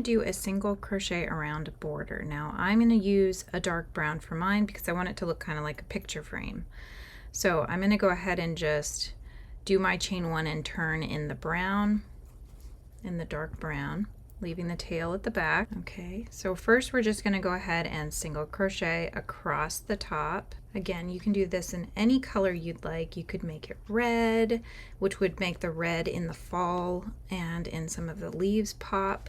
to do a single crochet around a border. Now I'm going to use a dark brown for mine because I want it to look kind of like a picture frame. So I'm going to go ahead and just do my chain 1 and turn in the brown, in the dark brown, leaving the tail at the back. Okay, so first we're just going to go ahead and single crochet across the top. Again, you can do this in any color you'd like. You could make it red, which would make the red in the fall and in some of the leaves pop.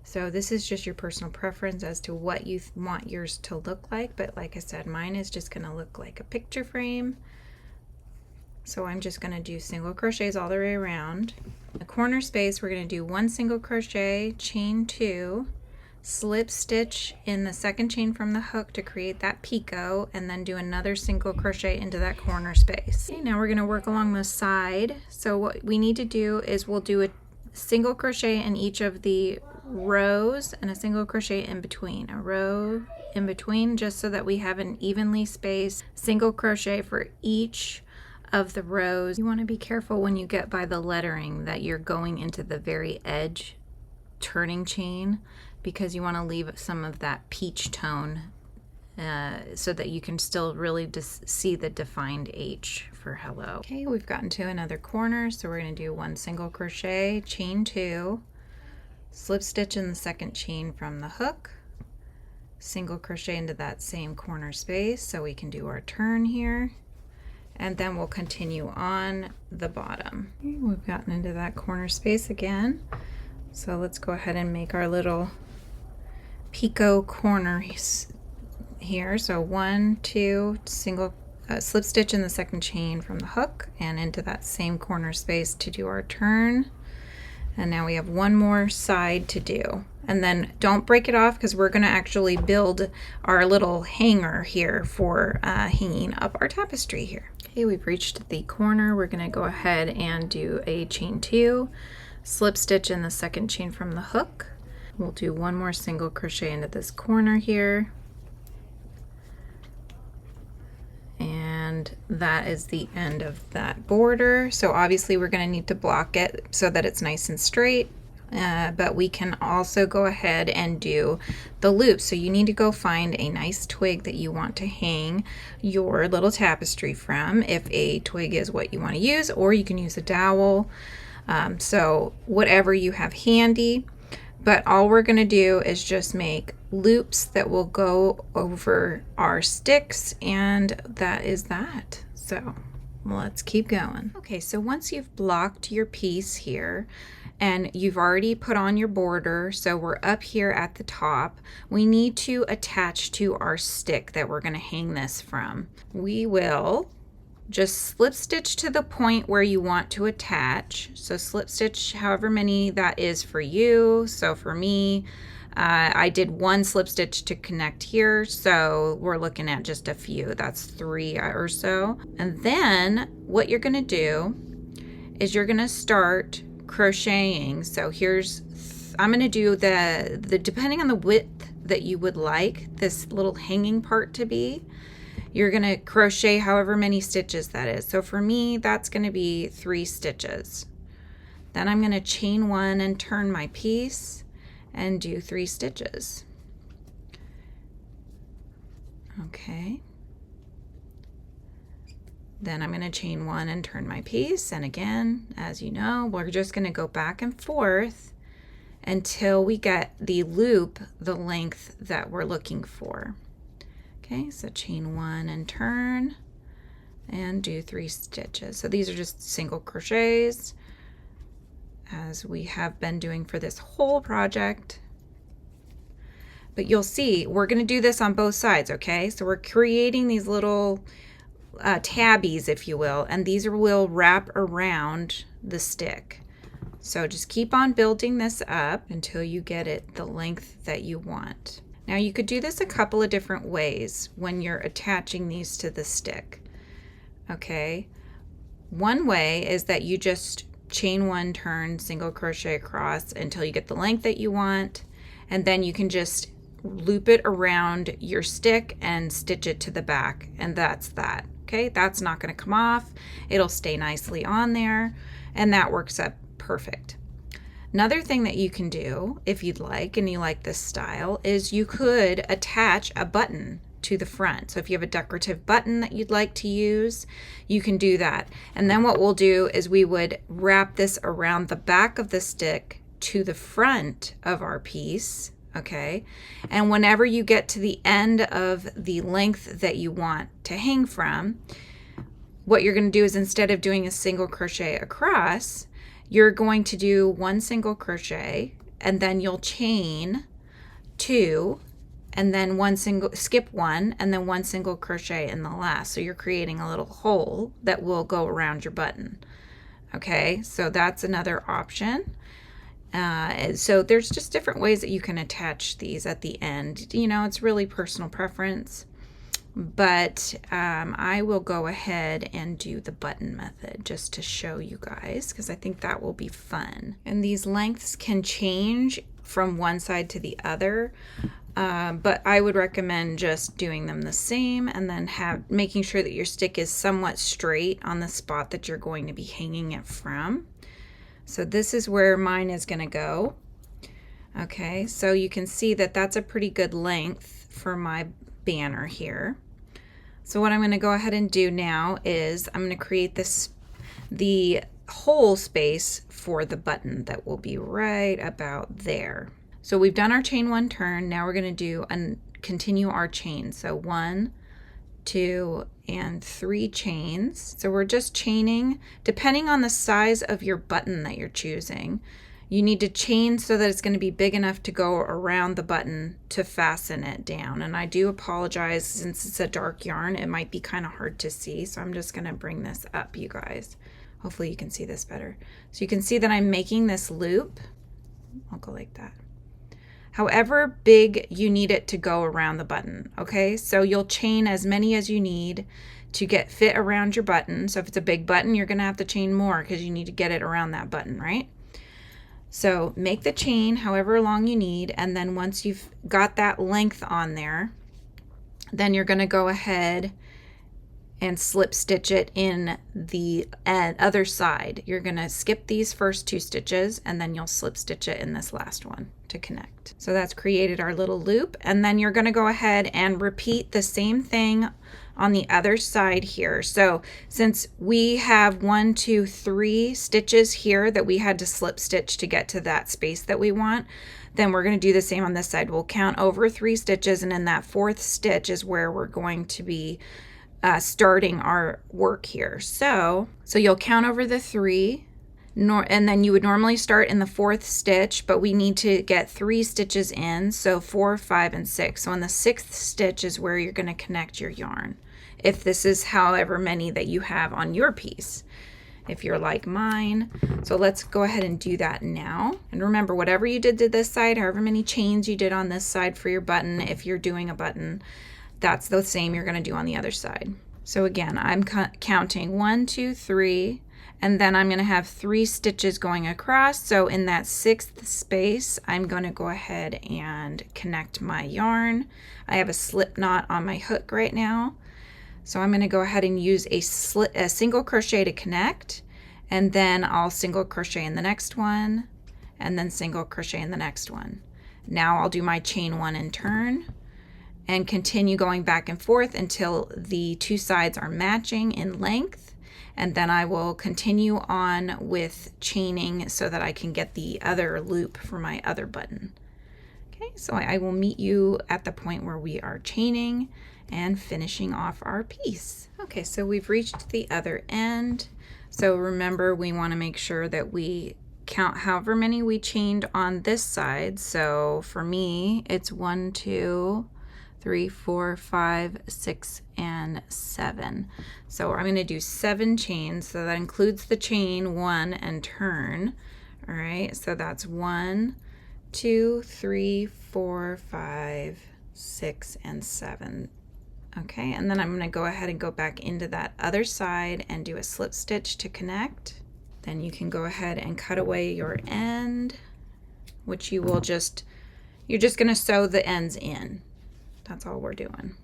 So this is just your personal preference as to what you want yours to look like, but like I said, mine is just going to look like a picture frame. So I'm just going to do single crochets all the way around. The corner space, we're going to do 1 single crochet, chain 2, slip stitch in the second chain from the hook to create that picot, and then do another single crochet into that corner space. Okay, now we're going to work along the side. So what we need to do is we'll do a single crochet in each of the rows and a single crochet in between, a row in between, just so that we have an evenly spaced single crochet for each of the rows. You want to be careful when you get by the lettering that you're going into the very edge turning chain, because you want to leave some of that peach tone so that you can still really just see the defined H for hello. Okay, we've gotten to another corner, so we're going to do 1 single crochet, chain 2, slip stitch in the second chain from the hook, single crochet into that same corner space so we can do our turn here, and then we'll continue on the bottom. Okay, we've gotten into that corner space again, so let's go ahead and make our little picot corner here. So 1, 2, single slip stitch in the second chain from the hook and into that same corner space to do our turn. And now we have 1 more side to do. And then don't break it off, because we're going to actually build our little hanger here for hanging up our tapestry here. Okay, we've reached the corner. We're going to go ahead and do a chain 2, slip stitch in the second chain from the hook. We'll do 1 more single crochet into this corner here. And that is the end of that border. So obviously we're going to need to block it so that it's nice and straight, but we can also go ahead and do the loop. So you need to go find a nice twig that you want to hang your little tapestry from, if a twig is what you want to use, or you can use a dowel. So whatever you have handy. But all we're going to do is just make loops that will go over our sticks, and that is that. So let's keep going. Okay, so once you've blocked your piece here and you've already put on your border, so we're up here at the top, we need to attach to our stick that we're going to hang this from. We will just slip stitch to the point where you want to attach. So slip stitch however many that is for you. So for me, I did 1 slip stitch to connect here, so we're looking at just a few. That's 3 or so. And then what you're going to do is you're going to start crocheting. So here's, I'm going to do the depending on the width that you would like this little hanging part to be, you're going to crochet however many stitches that is. So for me, that's going to be 3 stitches. Then I'm going to chain 1 and turn my piece and do 3 stitches. Okay. Then I'm going to chain 1 and turn my piece, and again, as you know, we're just going to go back and forth until we get the loop the length that we're looking for. Okay, so chain 1 and turn and do 3 stitches. So these are just single crochets, as we have been doing for this whole project. But you'll see we're going to do this on both sides. Okay, so we're creating these little tabbies, if you will, and these will wrap around the stick. So just keep on building this up until you get it the length that you want. Now you could do this a couple of different ways when you're attaching these to the stick. Okay, one way is that you just chain 1, turn, single crochet across until you get the length that you want, and then you can just loop it around your stick and stitch it to the back, and that's that. Okay, that's not going to come off. It'll stay nicely on there, and that works up perfect. Another thing that you can do, if you'd like, and you like this style, is you could attach a button to the front. So if you have a decorative button that you'd like to use, you can do that. And then what we'll do is we would wrap this around the back of the stick to the front of our piece, okay? And whenever you get to the end of the length that you want to hang from, what you're going to do is, instead of doing a single crochet across, you're going to do one single crochet, and then you'll chain 2, and then skip 1, and then 1 single crochet in the last. So you're creating a little hole that will go around your button. Okay, so that's another option. So there's just different ways that you can attach these at the end. You know, it's really personal preference. But I will go ahead and do the button method just to show you guys, because I think that will be fun. And these lengths can change from one side to the other, but I would recommend just doing them the same, and then making sure that your stick is somewhat straight on the spot that you're going to be hanging it from. So this is where mine is going to go. Okay, so you can see that that's a pretty good length for my banner here. So what I'm going to go ahead and do now is I'm going to create the hole space for the button that will be right about there. So we've done our chain 1 turn. Now we're going to do continue our chain. So 1, 2, and 3 chains. So we're just chaining depending on the size of your button that you're choosing. You need to chain so that it's going to be big enough to go around the button to fasten it down. And I do apologize, since it's a dark yarn, it might be kind of hard to see. So I'm just going to bring this up, you guys. Hopefully you can see this better. So you can see that I'm making this loop. I'll go like that. However big you need it to go around the button, okay? So you'll chain as many as you need to fit around your button. So if it's a big button, you're going to have to chain more because you need to get it around that button, right? So make the chain however long you need, and then once you've got that length on there, then you're going to go ahead and slip stitch it in the other side. You're going to skip these first 2 stitches, and then you'll slip stitch it in this last one to connect. So that's created our little loop, and then you're going to go ahead and repeat the same thing on the other side here. So since we have 1, 2, 3 stitches here that we had to slip stitch to get to that space that we want, then we're going to do the same on this side. We'll count over 3 stitches, and in that 4th stitch is where we're going to be starting our work here. So you'll count over the 3, and then you would normally start in the 4th stitch, but we need to get 3 stitches in, so 4, 5, and 6. So in the 6th stitch is where you're going to connect your yarn, if this is however many that you have on your piece, if you're like mine. So let's go ahead and do that now. And remember, whatever you did to this side, however many chains you did on this side for your button, if you're doing a button, that's the same you're going to do on the other side. So again, I'm counting 1, 2, 3, and then I'm going to have 3 stitches going across. So in that 6th space, I'm going to go ahead and connect my yarn. I have a slip knot on my hook right now. So I'm going to go ahead and use a single crochet to connect, and then I'll single crochet in the next one, and then single crochet in the next one. Now I'll do my chain 1 and turn, and continue going back and forth until the 2 sides are matching in length, and then I will continue on with chaining so that I can get the other loop for my other button. Okay, so I will meet you at the point where we are chaining and finishing off our piece. Okay, so we've reached the other end. So remember, we want to make sure that we count however many we chained on this side. So for me, it's 1, 2, 3, 4, 5, 6, and 7. So I'm going to do 7 chains. So that includes the chain 1 and turn. All right, so that's 1, 2, 3, 4, 5, 6, and 7. Okay, and then I'm going to go ahead and go back into that other side and do a slip stitch to connect. Then you can go ahead and cut away your end, which you're just going to sew the ends in. That's all we're doing.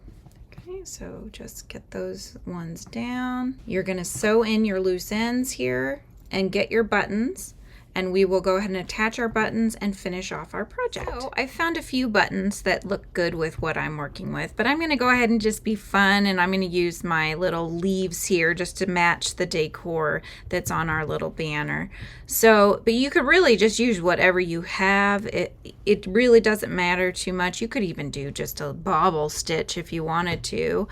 Okay, so just get those ones down. You're going to sew in your loose ends here and get your buttons, and we will go ahead and attach our buttons and finish off our project. So I found a few buttons that look good with what I'm working with, but I'm going to go ahead and just be fun, and I'm going to use my little leaves here just to match the decor that's on our little banner. So, but you could really just use whatever you have. It really doesn't matter too much. You could even do just a bobble stitch if you wanted to,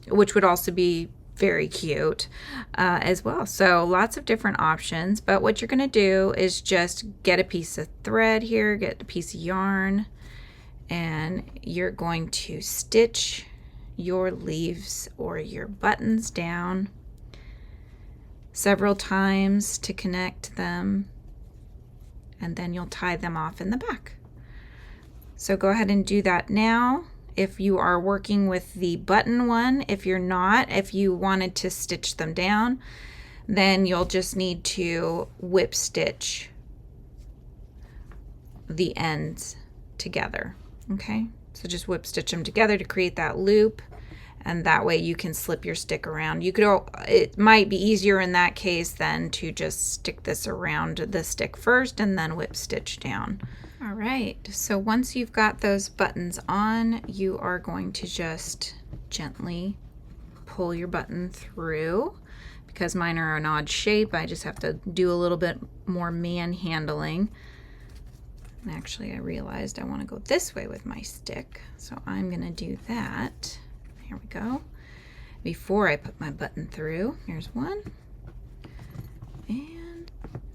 which would also be very cute as well. So lots of different options, but what you're going to do is just get a piece of thread here, get a piece of yarn, and you're going to stitch your leaves or your buttons down several times to connect them, and then you'll tie them off in the back. So go ahead and do that now. If you are working with the button one, if you're not, if you wanted to stitch them down, then you'll just need to whip stitch the ends together, okay? So just whip stitch them together to create that loop, and that way you can slip your stick around. You could, it might be easier in that case than to just stick this around the stick first and then whip stitch down. All right, so once you've got those buttons on, you are going to just gently pull your button through. Because mine are an odd shape, I just have to do a little bit more manhandling. And actually, I realized I want to go this way with my stick, so I'm going to do that. Here we go. Before I put my button through, here's one. And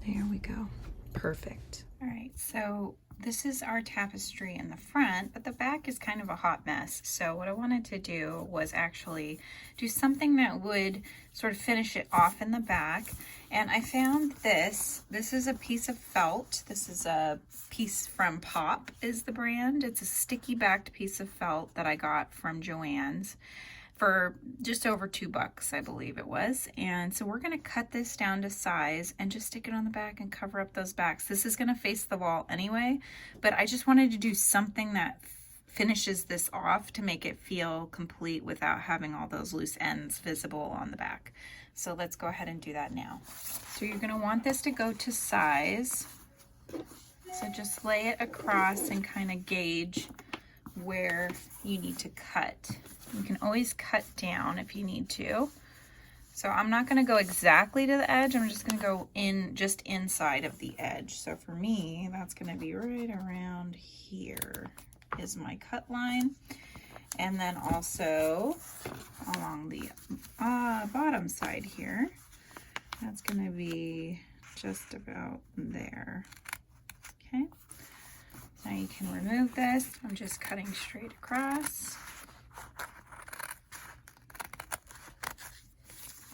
there we go. Perfect. All right, so this is our tapestry in the front, but the back is kind of a hot mess. So what I wanted to do was actually do something that would sort of finish it off in the back. And I found this. This is a piece of felt. This is a piece from Pop is the brand. It's a sticky backed piece of felt that I got from Joann's for just over $2, I believe it was. And so we're going to cut this down to size and just stick it on the back and cover up those backs. This is going to face the wall anyway, but I just wanted to do something that finishes this off to make it feel complete without having all those loose ends visible on the back. So let's go ahead and do that now. So you're going to want this to go to size. So just lay it across and kind of gauge where you need to cut. You can always cut down if you need to. So I'm not going to go exactly to the edge. I'm just going to go in just inside of the edge. So for me, that's going to be right around here is my cut line. And then also along the bottom side here, that's going to be just about there. Okay. Now you can remove this. I'm just cutting straight across.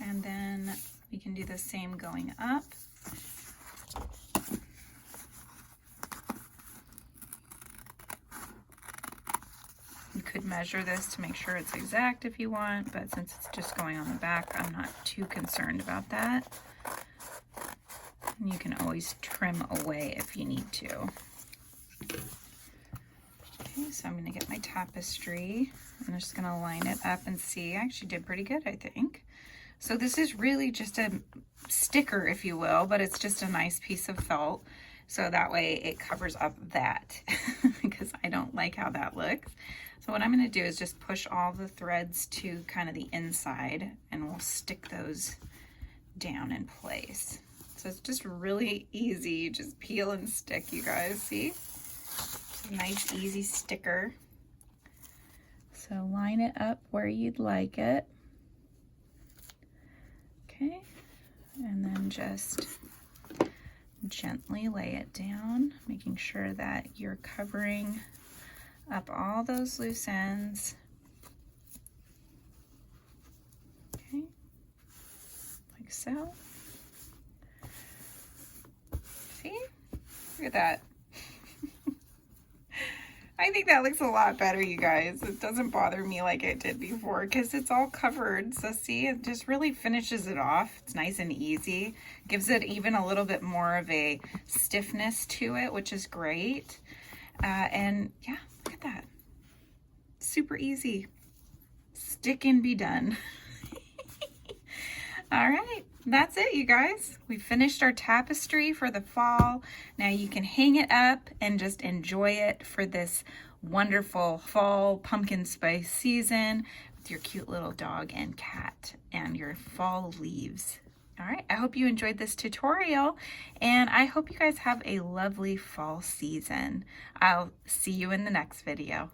And then we can do the same going up. You could measure this to make sure it's exact if you want, but since it's just going on the back, I'm not too concerned about that. And you can always trim away if you need to. Okay, so I'm going to get my tapestry. I'm just going to line it up and see. I actually did pretty good, I think. So this is really just a sticker, if you will, but it's just a nice piece of felt. So that way it covers up that because I don't like how that looks. So what I'm going to do is just push all the threads to kind of the inside, and we'll stick those down in place. So it's just really easy. Just peel and stick, you guys. See? It's a nice, easy sticker. So line it up where you'd like it. Okay, and then just gently lay it down, making sure that you're covering up all those loose ends. Okay, like so. See? Look at that. I think that looks a lot better, you guys. It doesn't bother me like it did before because it's all covered. So see, it just really finishes it off. It's nice and easy. Gives it even a little bit more of a stiffness to it, which is great. And yeah, look at that. Super easy. Stick and be done. All right, That's it, you guys. We finished our tapestry for the fall. Now you can hang it up and just enjoy it for this wonderful fall pumpkin spice season with your cute little dog and cat and your fall leaves. All right, I hope you enjoyed this tutorial, and I hope you guys have a lovely fall season. I'll see you in the next video.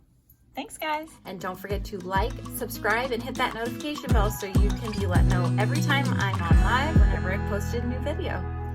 Thanks, guys. And don't forget to like, subscribe, and hit that notification bell so you can be let know every time I'm on live whenever I post a new video.